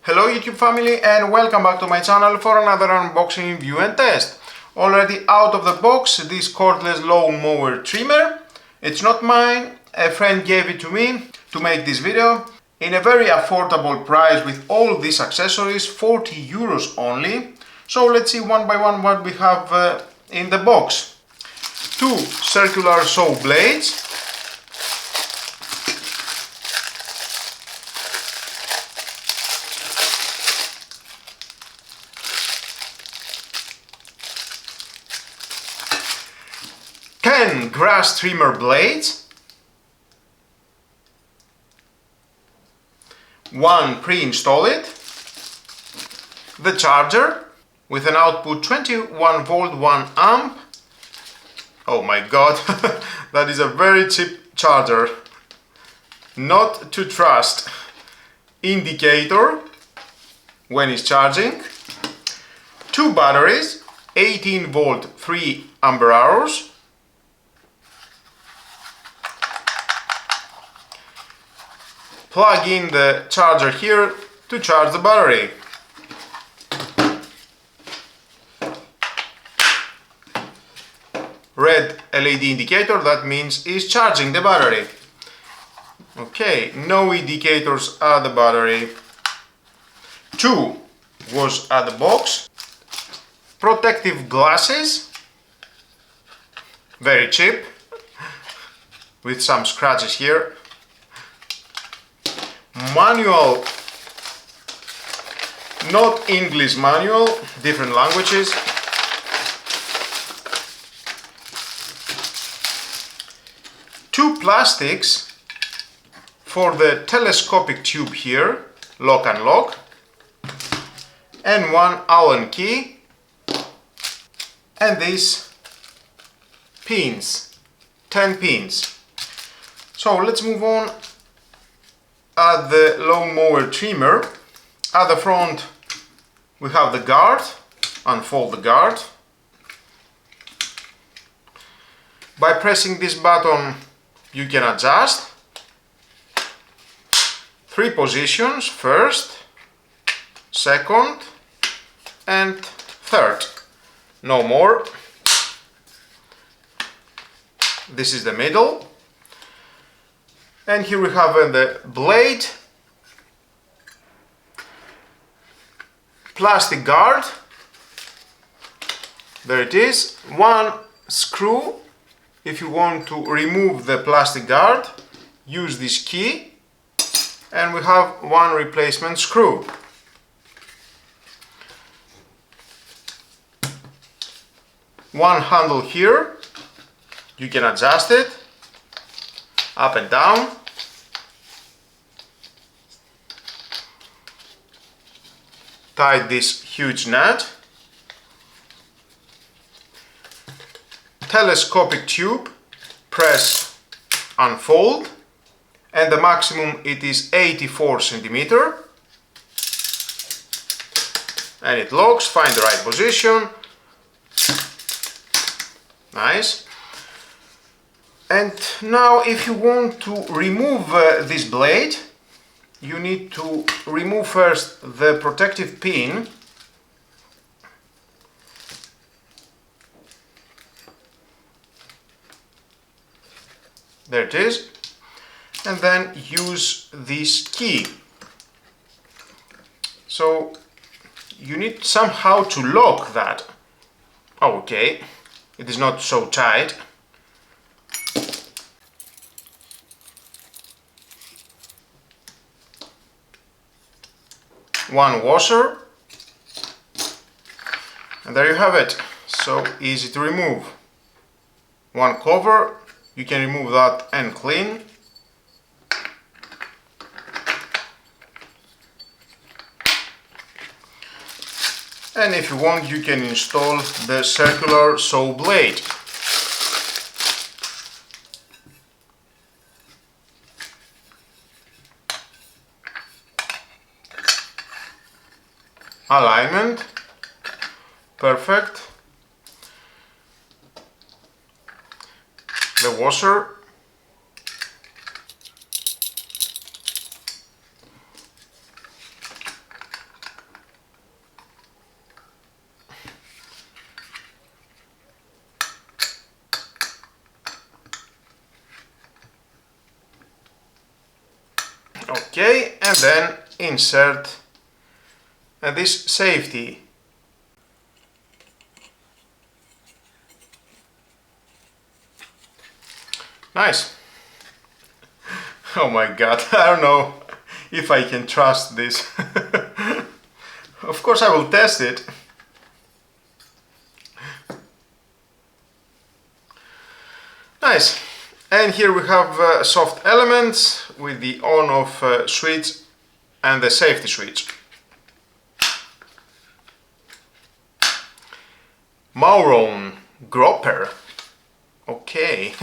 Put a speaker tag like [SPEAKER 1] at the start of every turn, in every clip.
[SPEAKER 1] Hello YouTube family and welcome back to my channel for another unboxing, review and test. Already out of the box, this cordless lawn mower trimmer. It's not mine, a friend gave it to me to make this video in a very affordable price with all these accessories, 40 euros only. So let's see one by one what we have in the box. Two circular saw blades. Grass trimmer blades, one pre-installed, the charger with an output 21 volt 1 amp. Oh my god, that is a very cheap charger, not to trust. Indicator when it's charging, two batteries, 18 volt 3 ampere hours. Plug in the charger here to charge the battery. Red LED indicator, that means it's charging the battery. Okay, no indicators at the battery. Two was at the box. Protective glasses, very cheap, with some scratches here. Manual, not English manual, different languages. Two plastics for the telescopic tube here, lock and lock, and one Allen key, and these pins, 10 pins. So let's move on. At the lawn mower trimmer, at the front we have the guard. Unfold the guard. By pressing this button you can adjust. Three positions, first, second and third. No more. This is the middle. And here we have the blade, plastic guard, there it is, one screw. If you want to remove the plastic guard, use this key, and we have one replacement screw. One handle here, you can adjust it up and down. Tie this huge nut. Telescopic tube, press, unfold, and the maximum it is 84 centimeter. And it locks, find the right position. Nice. And now if you want to remove this blade, you need to remove first the protective pin. There it is. And then use this key. So you need somehow to lock that. Okay, it is not so tight. One washer, and there you have it. So easy to remove. One cover, you can remove that and clean. And if you want, you can install the circular saw blade. Alignment, perfect. The washer, Okay, and then insert this safety. Nice. Oh my god, I don't know if I can trust this. Of course I will test it. Nice. And here we have soft elements with the on-off switch and the safety switch. Mower Gropper. Okay.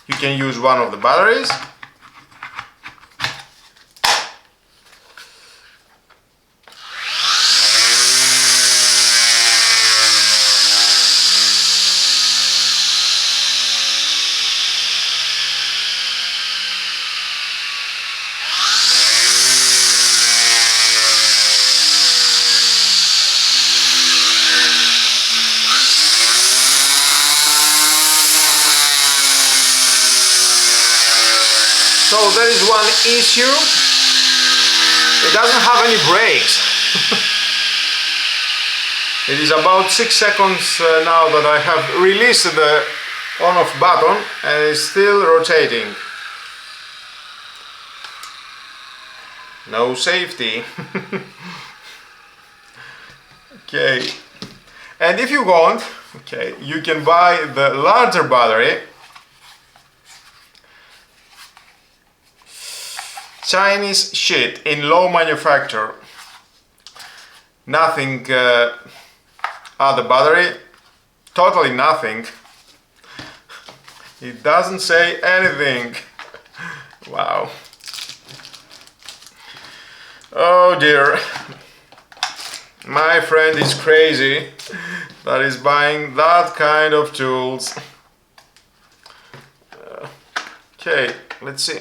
[SPEAKER 1] You can use one of the batteries. So there is one issue, it doesn't have any brakes. It is about 6 seconds now that I have released the on-off button and it's still rotating. No safety. Okay, and if you want, okay, you can buy the larger battery. Chinese shit in low manufacture. Nothing other battery, totally nothing. It doesn't say anything. Wow. Oh dear. My friend is crazy that is buying that kind of tools. Okay, let's see.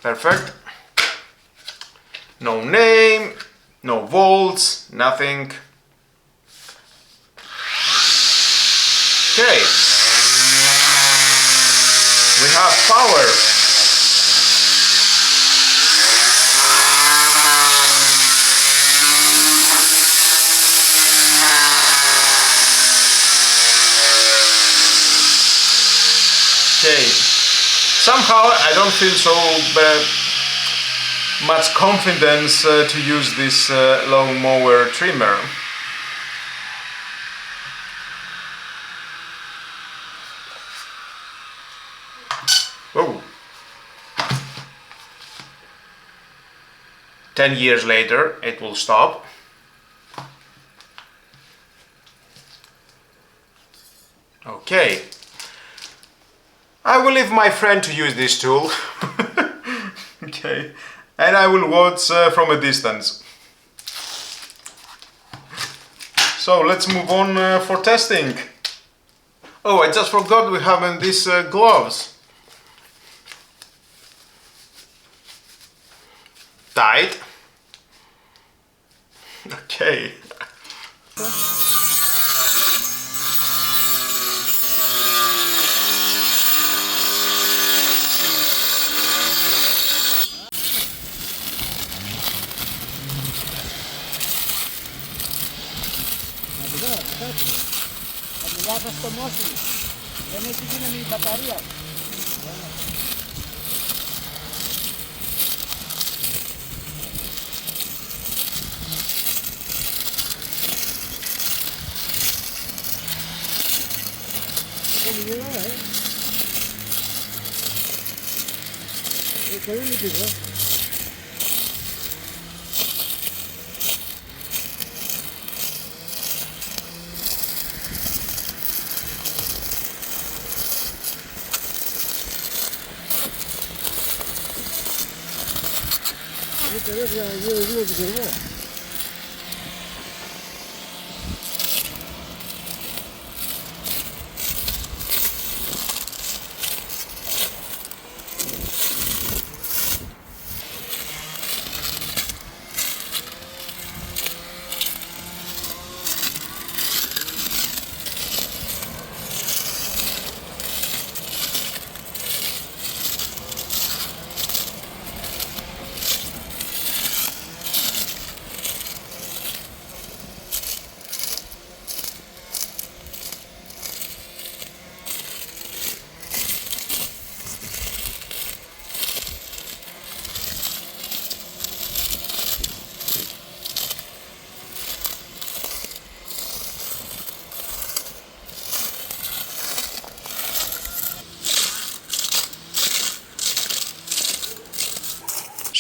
[SPEAKER 1] Perfect. No name, no volts, nothing. Okay. We have power. Okay. Somehow I don't feel so much confidence to use this lawn mower trimmer. Whoa. 10 years later it will stop. Okay. I will leave my friend to use this tool. Okay, and I will watch from a distance. So let's move on for testing. Oh, I just forgot we have these gloves. Tight. Okay.
[SPEAKER 2] Lakas το μόσι, δεν έχει δύναμη η μπαταρία. Πολύ λίγο.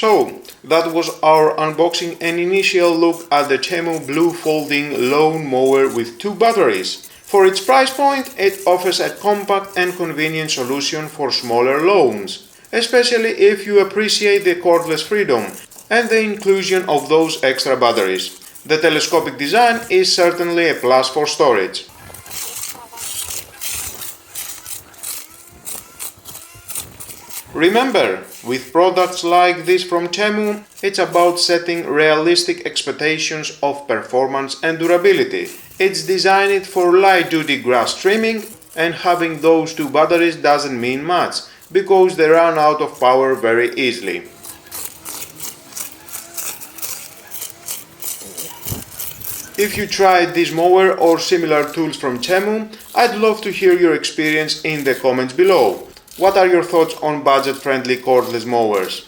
[SPEAKER 1] So, that was our unboxing and initial look at the Temu Blue Folding Lawn Mower with 2 batteries. For its price point, it offers a compact and convenient solution for smaller lawns, especially if you appreciate the cordless freedom and the inclusion of those extra batteries. The telescopic design is certainly a plus for storage. Remember, with products like this from Temu, it's about setting realistic expectations of performance and durability. It's designed for light-duty grass trimming, and having those 2 batteries doesn't mean much, because they run out of power very easily. If you tried this mower or similar tools from Temu, I'd love to hear your experience in the comments below. What are your thoughts on budget-friendly cordless mowers?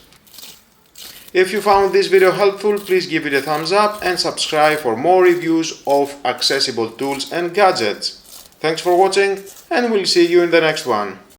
[SPEAKER 1] If you found this video helpful, please give it a thumbs up and subscribe for more reviews of accessible tools and gadgets. Thanks for watching, and we'll see you in the next one.